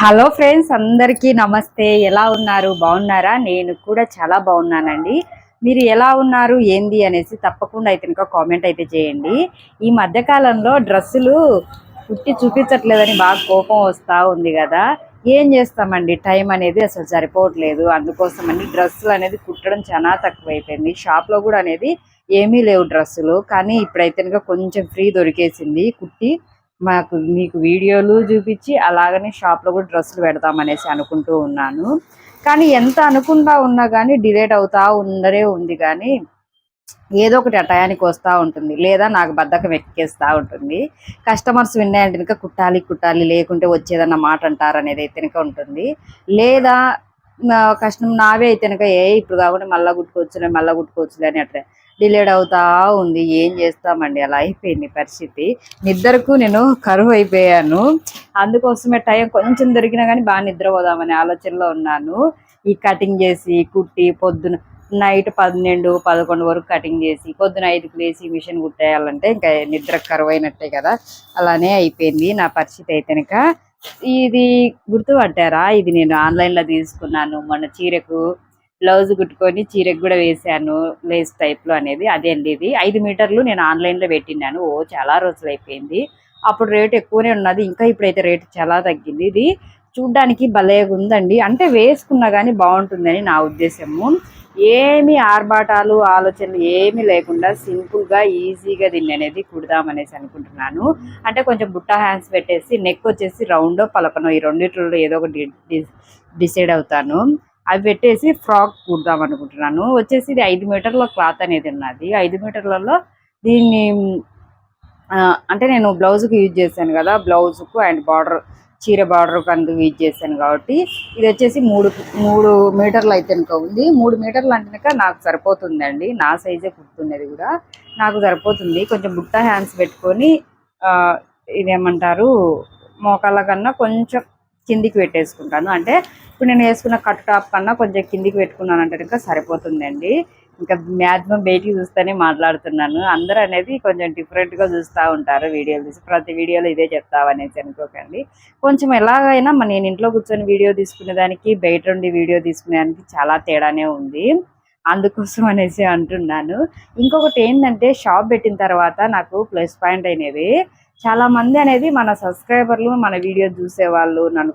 Hello friends, అందరికీ నమస్తే. ఎలా ఉన్నారు? బాగున్నారా? నేను కూడా చాలా బాగున్నానండి. మీరు ఎలా ఉన్నారు ఏంది అనేసి తప్పకుండా అయితే ఇంకా కామెంట్ అయితే చేయండి. ఈ మధ్యకాలంలో డ్రెస్సులు కుట్టి చూపించట్లేదని బాగా కోపం వస్తూ ఉంది కదా. ఏం చేస్తామండి, టైం అనేది అసలు సరిపోవట్లేదు. అందుకోసమని డ్రెస్సులు అనేది కుట్టడం చాలా తక్కువైపోయింది. షాప్లో కూడా అనేది ఏమీ లేవు డ్రెస్సులు. కానీ ఇప్పుడైతే ఇంకా కొంచెం ఫ్రీ దొరికేసింది. కుట్టి మీకు వీడియోలు చూపించి అలాగనే షాప్లో కూడా డ్రెస్సులు పెడతామనేసి అనుకుంటూ ఉన్నాను. కానీ ఎంత అనుకుంటా ఉన్నా కానీ డిలేట్ అవుతా ఉంది. కానీ ఏదో ఒకటి ఆ టయానికి వస్తూ ఉంటుంది, లేదా నాకు బద్ధకం ఎక్కేస్తూ ఉంటుంది. కస్టమర్స్ విన్నాయంటే కనుక కుట్టాలి లేకుంటే వచ్చేదన్న మాట అంటారు అనేది అయితే కనుక ఉంటుంది. లేదా కష్టం నావే అయితే కనుక ఇప్పుడు కాకుండా మళ్ళీ కుట్టుకోవచ్చులే అని అట్లా డిలేడ్ అవుతా ఉంది. ఏం చేస్తామండి, అలా అయిపోయింది పరిస్థితి. నిద్రకు నేను కరువు అయిపోయాను. అందుకోసమే టైం కొంచెం దొరికినా కానీ బాగా నిద్రపోదామనే ఆలోచనలో ఉన్నాను. ఈ కటింగ్ చేసి కుట్టి పొద్దున నైట్ 12-11 వరకు కటింగ్ చేసి పొద్దున 5కి లేసి మిషన్ కుట్టేయాలంటే ఇంకా నిద్ర కరువు అయినట్టే కదా. అలానే అయిపోయింది నా పరిస్థితి అయితే కనుక. ఇది గుర్తుపట్టారా? ఇది నేను ఆన్లైన్లో తీసుకున్నాను. మొన్న చీరకు బ్లౌజ్ కుట్టుకొని చీరకు కూడా వేసాను, లేస్ టైప్లో అనేది. అదే అండి, ఇది 5 మీటర్లు నేను ఆన్లైన్లో పెట్టినాను. చాలా రోజులు అయిపోయింది. అప్పుడు రేట్ ఎక్కువనే ఉన్నది, ఇంకా ఇప్పుడైతే రేట్ చాలా తగ్గింది. ఇది చూడ్డానికి భలేగా ఉందండి. అంటే వేసుకున్నా కానీ బాగుంటుందని నా ఉద్దేశము. ఏమి ఆర్భాటాలు ఆలోచనలు ఏమీ లేకుండా సింపుల్గా ఈజీగా దీన్ని అనేది కుడదామనేసి అనుకుంటున్నాను. అంటే కొంచెం బుట్టా హ్యాండ్స్ పెట్టేసి నెక్ వచ్చేసి రౌండ్ పలకనో ఈ రెండిట్లో ఏదో ఒకటి డిసైడ్ అవుతాను. అవి పెట్టేసి ఫ్రాక్ కుడదాం అనుకుంటున్నాను. వచ్చేసి ఇది 5 మీటర్ల క్లాత్ అనేది ఉన్నది. 5 మీటర్లలో దీన్ని అంటే నేను బ్లౌజ్కి యూజ్ చేశాను కదా, బ్లౌజ్కు అండ్ బార్డర్ చీర బార్డర్కు అందుకు యూజ్ చేశాను కాబట్టి ఇది వచ్చేసి 3 మీటర్లు అయితే కనుక ఉంది. 3 మీటర్లు అంటే కనుక నాకు సరిపోతుందండి. నా సైజే కుడుతున్నది కూడా నాకు సరిపోతుంది. కొంచెం బుట్టా హ్యాండ్స్ పెట్టుకొని ఇదేమంటారు మోకాళ్ళ కన్నా కొంచెం కిందికి పెట్టేసుకుంటాను. అంటే ఇప్పుడు నేను వేసుకున్న కట్ టాప్ కన్నా కొంచెం కిందికి పెట్టుకున్నాను అంటే ఇంకా సరిపోతుందండి. ఇంకా మ్యాక్సిమం బయటికి చూస్తూనే మాట్లాడుతున్నాను. అందరూ అనేది కొంచెం డిఫరెంట్గా చూస్తూ ఉంటారు వీడియోలు చూసి. ప్రతి వీడియోలో ఇదే చెప్తావనేసి అనుకోకండి. కొంచెం ఎలాగైనా నేను ఇంట్లో కూర్చొని వీడియో తీసుకునేదానికి బయట నుండి వీడియో తీసుకునేదానికి చాలా తేడానే ఉంది. అందుకోసం అనేసి అంటున్నాను. ఇంకొకటి ఏంటంటే, షాప్ పెట్టిన తర్వాత నాకు ప్లస్ పాయింట్ అనేది, చాలా మంది అనేది మన సబ్స్క్రైబర్లు, మన వీడియో చూసేవాళ్ళు, నన్ను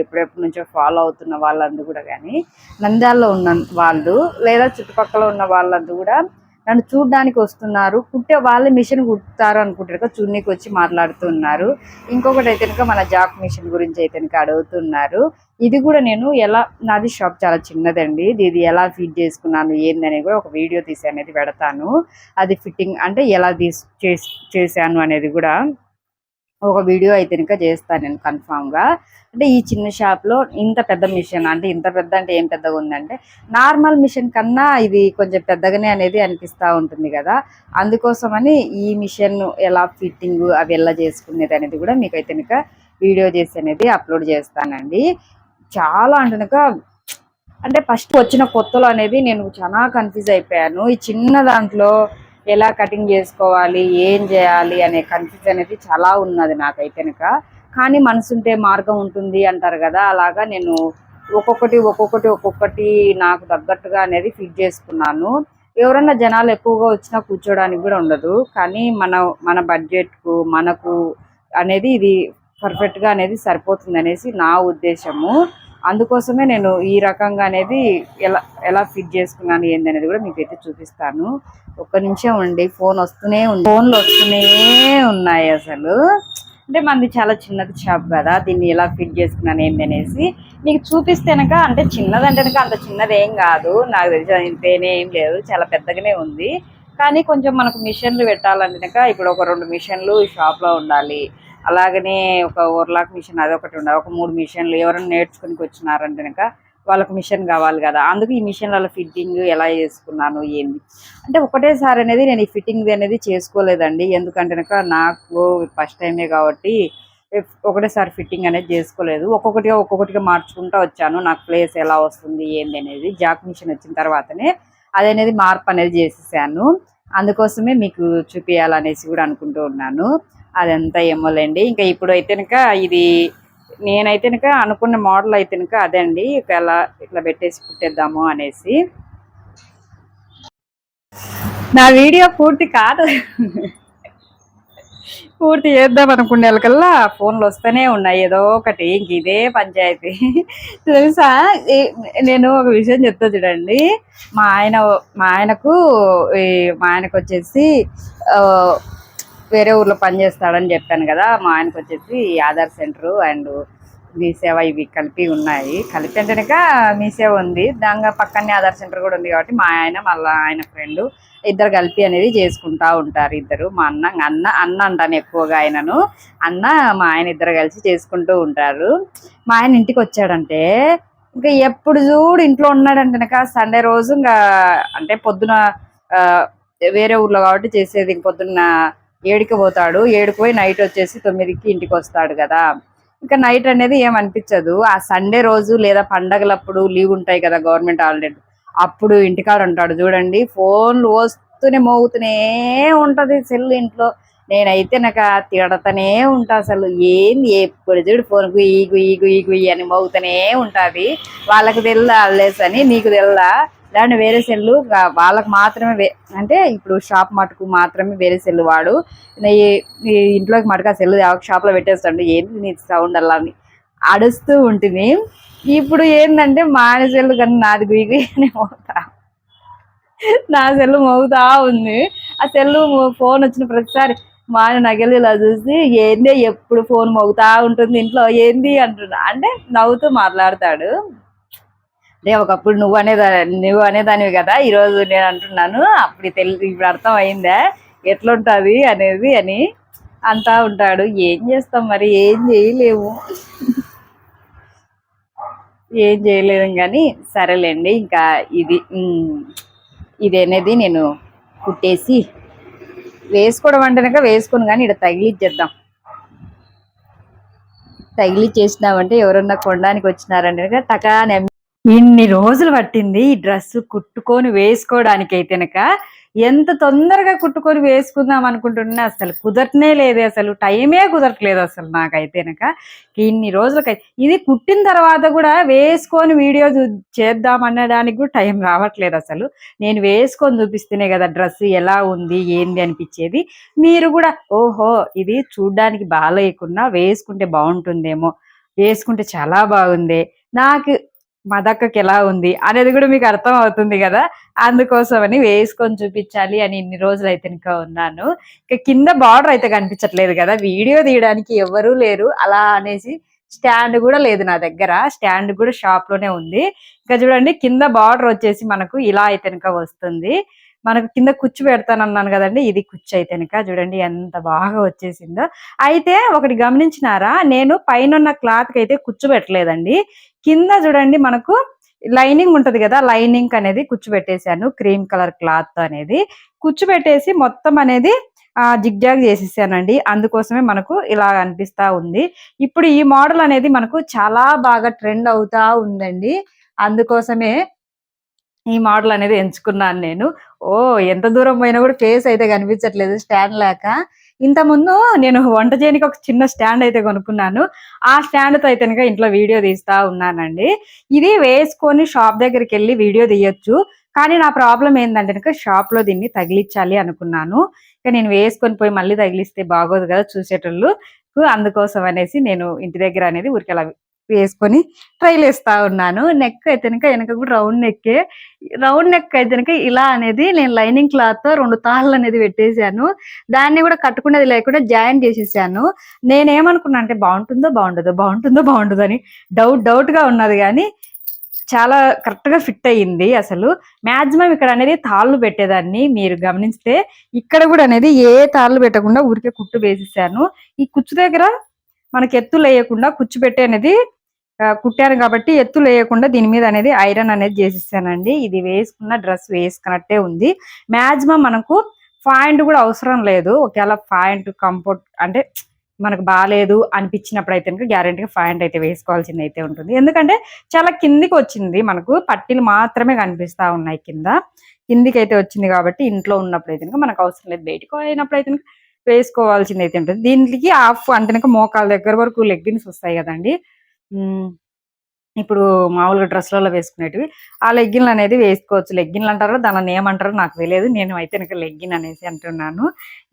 ఎప్పుడెప్పటి నుంచో ఫాలో అవుతున్న వాళ్ళందరూ కూడా కానీ, నంద్యాలలో ఉన్న వాళ్ళు లేదా చుట్టుపక్కల ఉన్న వాళ్ళందరూ కూడా నన్ను చూడడానికి వస్తున్నారు. కుట్టే వాళ్ళు మిషన్ కుడతారు అనుకుంటారు, చున్నీకి వచ్చి మాట్లాడుతున్నారు. ఇంకొకటి అయితే కనుక మన జాక్ మిషన్ గురించి అయితే కనుక అడుగుతున్నారు. ఇది కూడా నేను నాది షాప్ చాలా చిన్నదండి. ఇది ఎలా ఫిట్ చేసుకున్నాను ఏందని కూడా ఒక వీడియో తీసి అనేది పెడతాను. అది ఫిట్టింగ్ అంటే ఎలా చేశాను అనేది కూడా ఒక వీడియో అయితే కనుక చేస్తాను నేను కన్ఫామ్గా. అంటే ఈ చిన్న షాప్లో ఇంత పెద్ద మిషన్, అంటే ఇంత పెద్ద అంటే ఏం పెద్దగా ఉందంటే నార్మల్ మిషన్ కన్నా ఇది కొంచెం పెద్దగానే అనేది అనిపిస్తూ ఉంటుంది కదా. అందుకోసమని ఈ మిషన్ ఎలా ఫిట్టింగ్ అవి ఎలా చేసుకునేది అనేది కూడా మీకైతే కనుక వీడియో చేసి అనేది అప్లోడ్ చేస్తానండి. చాలా అంటే ఫస్ట్ వచ్చిన కొత్తలో అనేది నేను చాలా కన్ఫ్యూజ్ అయిపోయాను. ఈ చిన్న దాంట్లో ఎలా కటింగ్ చేసుకోవాలి, ఏం చేయాలి అనే కన్ఫ్యూజ్ అనేది చాలా ఉన్నది నాకైతే కనుక. కానీ మనసుంటే మార్గం ఉంటుంది అంటారు కదా, అలాగా నేను ఒక్కొక్కటి నాకు తగ్గట్టుగా అనేది ఫిట్ చేసుకున్నాను. ఎవరన్నా జనాలు ఎక్కువగా వచ్చినా కూర్చోడానికి కూడా ఉండదు. కానీ మన బడ్జెట్కు మనకు అనేది ఇది పర్ఫెక్ట్గా అనేది సరిపోతుంది అనేసి నా ఉద్దేశము. అందుకోసమే నేను ఈ రకంగా అనేది ఎలా ఫిట్ చేసుకున్నాను ఏందనేది కూడా మీకైతే చూపిస్తాను. ఒక్క నిమిషం ఉండి, ఫోన్లు వస్తూనే ఉన్నాయి అసలు. అంటే మనది చాలా చిన్నది షాప్ కదా, దీన్ని ఎలా ఫిట్ చేసుకున్నాను ఏందనేసి మీకు చూపిస్తేనక. అంటే చిన్నదంటే అంత చిన్నది ఏం కాదు, నాకు తెలిసి ఇంతేనే ఏం లేదు, చాలా పెద్దగానే ఉంది. కానీ కొంచెం మనకు మిషన్లు పెట్టాలంటే ఇప్పుడు ఒక 2 మిషన్లు షాప్లో ఉండాలి. అలాగనే ఒక ఓవర్లాక్ మిషన్ అదొకటి ఉండాలి. ఒక 3 మిషన్లు ఎవరైనా నేర్చుకుని వచ్చినారంటే కనుక వాళ్ళకు మిషన్ కావాలి కదా. అందుకు ఈ మిషన్ల ఫిట్టింగ్ ఎలా చేసుకున్నాను ఏంది అంటే ఒకటేసారి అనేది నేను ఈ ఫిట్టింగ్ అనేది చేసుకోలేదండి. ఎందుకంటే కనుక నాకు ఫస్ట్ టైమే కాబట్టి ఒకటేసారి ఫిట్టింగ్ అనేది చేసుకోలేదు. ఒక్కొక్కటిగా మార్చుకుంటూ వచ్చాను. నాకు ప్లేస్ ఎలా వస్తుంది ఏంది అనేది జాక్ మిషన్ వచ్చిన తర్వాతనే అదనేది మార్పు అనేది చేసేసాను. అందుకోసమే మీకు చూపించాలనేసి కూడా అనుకుంటూ ఉన్నాను. అదంతా ఏమోలేండి. ఇంకా ఇప్పుడు అయితే కనుక ఇది నేనైతే కనుక అనుకున్న మోడల్ అయితే కనుక అదే అండి. ఇలా ఇట్లా పెట్టేసి కుట్టేద్దాము అనేసి. నా వీడియో పూర్తి కాదు, పూర్తి చేద్దాం అనుకునేకల్లా ఫోన్లు వస్తూనే ఉన్నాయి ఏదో ఒకటి. ఇంక ఇదే పంచాయతీ తెలుసా. నేను ఒక విషయం చెప్తా చూడండి. మా ఆయన మా ఆయనకు మా ఆయనకు వచ్చేసి వేరే ఊర్లో పనిచేస్తాడని చెప్పాను కదా. మా ఆయనకు వచ్చేసి ఆధార్ సెంటరు అండ్ మీ సేవ ఇవి కలిపి ఉన్నాయి. కలిపి అంటే కనుక మీ సేవ ఉంది, దాని పక్కనే ఆధార్ సెంటర్ కూడా ఉంది. కాబట్టి మా ఆయన మళ్ళీ ఆయన ఫ్రెండ్ ఇద్దరు కలిపి అనేది చేసుకుంటా ఉంటారు. ఇద్దరు మా అన్న అంటాను ఎక్కువగా, ఆయనను అన్న మా ఆయన ఇద్దరు కలిసి చేసుకుంటూ ఉంటారు. మా ఆయన ఇంటికి వచ్చాడంటే ఇంకా ఎప్పుడు చూడు ఇంట్లో ఉన్నాడంటే కనుక సండే రోజు ఇంకా అంటే పొద్దున వేరే ఊర్లో కాబట్టి చేసేది ఇంక పొద్దున్న 7కి పోతాడు. 7కి పోయి నైట్ వచ్చేసి 9కి ఇంటికి వస్తాడు కదా. ఇంకా నైట్ అనేది ఏమనిపించదు. ఆ సండే రోజు లేదా పండగలప్పుడు లీవ్ ఉంటాయి కదా, గవర్నమెంట్ హాలిడే, అప్పుడు ఇంటికాడ ఉంటాడు చూడండి. ఫోన్లు వస్తూనే మోగుతూనే ఉంటది సెల్ ఇంట్లో. నేనైతే నాకు తిడతనే ఉంటా. అసలు ఏంది ఎప్పుడు చూడు ఫోన్ గుయ్యి గుయ్యి గుయ్యి గుయ్యి అని మోగుతూనే ఉంటుంది. వాళ్ళకి తెల్దా అల్లేస్ అని, నీకు తెల్దా? లేదంటే వేరే సెల్లు వాళ్ళకి మాత్రమే అంటే ఇప్పుడు షాప్ మటుకు మాత్రమే వేరే సెల్లు వాడు. ఇంట్లోకి మటుకు ఆ సెల్లు షాప్లో పెట్టేస్తాడు. ఏంది నీ సౌండ్ అలా అని అడుస్తూ ఉంటుంది. ఇప్పుడు ఏంటంటే మా ఆయన సెల్లు కన్నా నాది గుయ్యి గుయ్యి అని మోగుతా, నా సెల్లు మోగుతా ఉంది. ఆ సెల్లు ఫోన్ వచ్చిన ప్రతిసారి మా ఆయన నగలు ఇలా చూసి ఏంది ఎప్పుడు ఫోన్ మోగుతా ఉంటుంది ఇంట్లో ఏంది అంటున్నా, అంటే నవ్వుతూ మాట్లాడతాడు. అంటే ఒకప్పుడు నువ్వు అనేదానివి కదా, ఈరోజు నేను అంటున్నాను. అప్పుడు ఇప్పుడు అర్థం అయిందా ఎట్లుంటుంది అనేది అని అంటా ఉంటాడు. ఏం చేస్తాం మరి, ఏం చేయలేము, ఏం చేయలేము కానీ సరేలేండి. ఇంకా ఇది అనేది నేను కుట్టేసి వేసుకోవడం అంటే వేసుకుని కానీ ఇక్కడ తగిలిచ్చేద్దాం. తగిలిచ్చేసినామంటే ఎవరన్నా కొనడానికి వచ్చినారంటే టకా. ఇన్ని రోజులు పట్టింది ఈ డ్రెస్ కుట్టుకొని వేసుకోవడానికి. అయితేనక ఎంత తొందరగా కుట్టుకొని వేసుకుందాం అనుకుంటున్నా అసలు కుదరనే లేదు. అసలు టైమే కుదరట్లేదు అసలు నాకైతేనక. ఇన్ని రోజులకై ఇది కుట్టిన తర్వాత కూడా వేసుకొని వీడియో చేద్దాం అనడానికి కూడా టైం రావట్లేదు అసలు. నేను వేసుకొని చూపిస్తేనే కదా డ్రెస్ ఎలా ఉంది ఏంది అనిపించేది. మీరు కూడా ఓహో ఇది చూడ్డానికి బాగాలేకున్నా వేసుకుంటే బాగుంటుందేమో, వేసుకుంటే చాలా బాగుంది, నాకు మదక్కకి ఎలా ఉంది అనేది కూడా మీకు అర్థం అవుతుంది కదా. అందుకోసమని వేసుకొని చూపించాలి అని ఇన్ని రోజులు అయితే ఇంకా ఉన్నాను. ఇక కింద బార్డర్ అయితే కనిపించట్లేదు కదా, వీడియో తీయడానికి ఎవరూ లేరు అలా అనేసి స్టాండ్ కూడా లేదు నా దగ్గర. స్టాండ్ కూడా షాప్ లోనే ఉంది. ఇంకా చూడండి కింద బార్డర్ వచ్చేసి మనకు ఇలా అయితే ఇంకా వస్తుంది. మనకు కింద కుచ్చు పెడతానన్నాను కదండి, ఇది కుచ్చు అయితే కనుక చూడండి ఎంత బాగా వచ్చేసిందో. అయితే ఒకటి గమనించినారా, నేను పైన క్లాత్కి అయితే కుచ్చు పెట్టలేదండి. కింద చూడండి మనకు లైనింగ్ ఉంటది కదా, లైనింగ్ అనేది కుచ్చు పెట్టేశాను. క్రీమ్ కలర్ క్లాత్ అనేది కుచ్చు పెట్టేసి మొత్తం అనేది జిగ్జాగ్ చేసేసానండి. అందుకోసమే మనకు ఇలా అనిపిస్తా ఉంది. ఇప్పుడు ఈ మోడల్ అనేది మనకు చాలా బాగా ట్రెండ్ అవుతా ఉందండి. అందుకోసమే ఈ మోడల్ అనేది ఎంచుకున్నాను నేను. ఓ ఎంత దూరం పోయినా కూడా ఫేస్ అయితే కనిపించట్లేదు స్టాండ్ లేక. ఇంత ముందు నేను వంట చేయడానికి ఒక చిన్న స్టాండ్ అయితే కొనుక్కున్నాను. ఆ స్టాండ్ తో అయితే ఇంట్లో వీడియో తీస్తా ఉన్నానండి. ఇది వేసుకొని షాప్ దగ్గరికి వెళ్ళి వీడియో తీయొచ్చు. కానీ నా ప్రాబ్లం ఏంటంటే షాప్ లో దీన్ని తగిలించాలి అనుకున్నాను. ఇక నేను వేసుకొని పోయి మళ్ళీ తగిలిస్తే బాగోదు కదా చూసేటోళ్ళు. అందుకోసం అనేసి నేను ఇంటి దగ్గర అనేది ఊరికే వేసుకొని ట్రైల్ వేస్తా ఉన్నాను. నెక్ అయితే వెనక కూడా రౌండ్ నెక్ అయితే ఇలా అనేది నేను లైనింగ్ క్లాత్ తో 2 తాళ్ళు అనేది పెట్టేశాను. దాన్ని కూడా కట్టుకునేది లేకుండా జాయిన్ చేసేసాను. నేనేమనుకున్నా అంటే బాగుంటుందో బాగుండదు అని డౌట్ గా ఉన్నది. కానీ చాలా కరెక్ట్ గా ఫిట్ అయ్యింది. అసలు మాక్సిమం ఇక్కడ అనేది తాళ్ళు పెట్టేదాన్ని, మీరు గమనిస్తే ఇక్కడ కూడా అనేది ఏ తాళ్ళు పెట్టకుండా ఊరికే కుట్టు వేసేసాను. ఈ కుచ్చు దగ్గర మనకి ఎత్తులు వేయకుండా కుచ్చు పెట్టి అనేది కుట్టాను కాబట్టి ఎత్తులు వేయకుండా దీని మీద అనేది ఐరన్ అనేది చేసేసానండి. ఇది వేసుకున్న డ్రెస్ వేసుకున్నట్టే ఉంది. మాక్సిమం మనకు పాయింట్ కూడా అవసరం లేదు. ఒకవేళ పాయింట్ కంఫర్ట్ అంటే మనకు బాగాలేదు అనిపించినప్పుడు అయితే గ్యారెంటీగా పాయింట్ అయితే వేసుకోవాల్సింది అయితే ఉంటుంది. ఎందుకంటే చాలా కిందికి వచ్చింది, మనకు పట్టీలు మాత్రమే కనిపిస్తా ఉన్నాయి కిందికి అయితే వచ్చింది. కాబట్టి ఇంట్లో ఉన్నప్పుడు అయితే మనకు అవసరం లేదు, బయటకు అయినప్పుడు అయితే వేసుకోవాల్సింది అయితే ఉంటుంది. దీనికి హాఫ్ అంటే కనుక మోకాళ్ళ దగ్గర వరకు లెగ్గిన్స్ వస్తాయి కదండి. ఇప్పుడు మామూలుగా డ్రెస్‌లలో వేసుకునేటివి. ఆ లెగ్గిన్‌లు అనేది వేసుకోవచ్చు. లెగ్గిన్‌లు అంటారో దానిని ఏమంటారో నాకు తెలియదు. నేను అయితే గనుక లెగ్గిన్ అనేసి అంటున్నాను.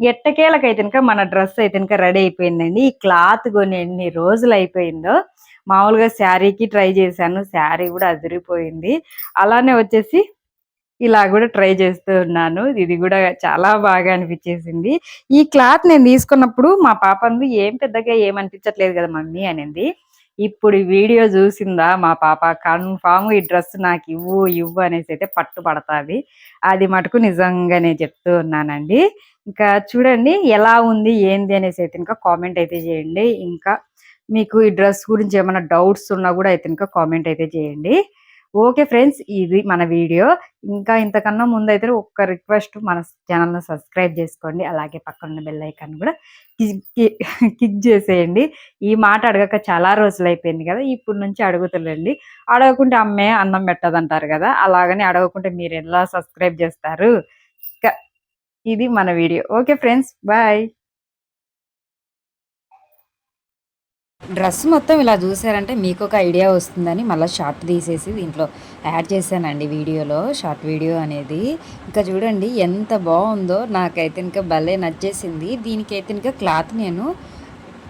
ఎట్టకేలకైతే గనుక మన డ్రెస్ అయితే గనుక రెడీ అయిపోయిందండి. ఈ క్లాత్ కొని ఎన్ని రోజులు అయిపోయిందో. మామూలుగా శారీకి ట్రై చేశాను. శారీ కూడా అదిరిపోయింది. అలానే వచ్చేసి ఇలా గూడా ట్రై చేస్తూ ఉన్నాను. ఇది గూడా చాలా బాగా అనిపిచ్చేసింది. ఈ క్లాత్ నేను తీసుకున్నప్పుడు మా పాప అంది, "ఏం పెద్దగా ఏమనిపించట్లేదు గదా మమ్మీ" అనింది. ఇప్పుడు ఈ వీడియో జూసిందా మా పాప కన్ఫర్మ్ ఈ డ్రెస్ నాకివ్వు, ఇవ్వు అనేసైతే పట్టు పడతాది. అది మటుకు నిజంగానే చెప్తూ ఉన్నానండి. ఇంకా చూడండి ఎలా ఉంది, ఏంది అనేసైతే ఇంకా కామెంట్ అయితే జేయండి. ఇంకా మీకు ఈ డ్రెస్ గురించి ఏమన్నా డౌట్స్ ఉన్నా గూడా అయితే ఇంకా కామెంట్ అయితే చేయండి. Okay friends. ఇది మన వీడియో. ఇంకా ఇంతకన్నా ముందైతే ఒక్క రిక్వెస్ట్ మన ఛానెల్‌ని సబ్స్క్రైబ్ జేసుకోండి. అలాగే పక్కనున్న బెల్ ఐకాన్ గూడా కిక్ జేసేయండి. ఈ మాట అడగక చాలా రోజులైపోయింది గదా! ఇప్పుడు నుంచి అడుగుతాలేండి. అడగకుంటే అమ్మే అన్నం పెట్టదంటారు గదా! అలాగని అడగకుంటే మీరెలా సబ్స్క్రైబ్ జేస్తారు? ఇక ఇది మన వీడియో. Okay friends. బాయ్. డ్రెస్ మొత్తం ఇలా చూసారంటే మీకొక ఐడియా వస్తుందని మళ్ళీ షార్ట్ తీసేసి దీంట్లో యాడ్ చేశానండి వీడియోలో. షార్ట్ వీడియో అనేది. ఇంకా చూడండి ఎంత బాగుందో. నాకైతే ఇంకా భలే నచ్చేసింది. దీనికైతే ఇంకా క్లాత్ నేను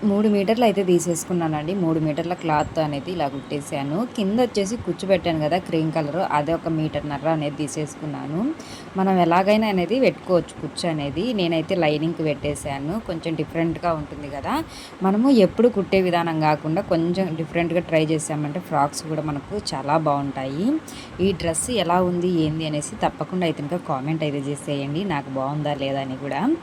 3 మీటర్లు అయితే తీసేసుకున్నానండి. 3 మీటర్ల క్లాత్ అనేది ఇలా కుట్టేసాను. కింద వచ్చేసి కుచ్చు పెట్టాను కదా క్రీమ్ కలర్, అదే ఒక మీటర్‌న్నర అనేది తీసేసుకున్నాను. మనం ఎలాగైనా అనేది పెట్టుకోవచ్చు కుచ్చు అనేది. నేనైతే లైనింగ్‌కి పెట్టేసాను. కొంచెం డిఫరెంట్‌గా ఉంటుంది కదా! మనము ఎప్పుడు కుట్టే విధానం కాకుండా కొంచెం డిఫరెంట్‌గా ట్రై చేసామంటే ఫ్రాక్స్ కూడా మనకు చాలా బాగుంటాయి. ఈ డ్రెస్ ఎలా ఉంది, ఏంది అనేసి తప్పకుండా అయితే ఇంకా కామెంట్ అయితే చేసేయండి. నాకు బాగుందా లేదా అని కూడా.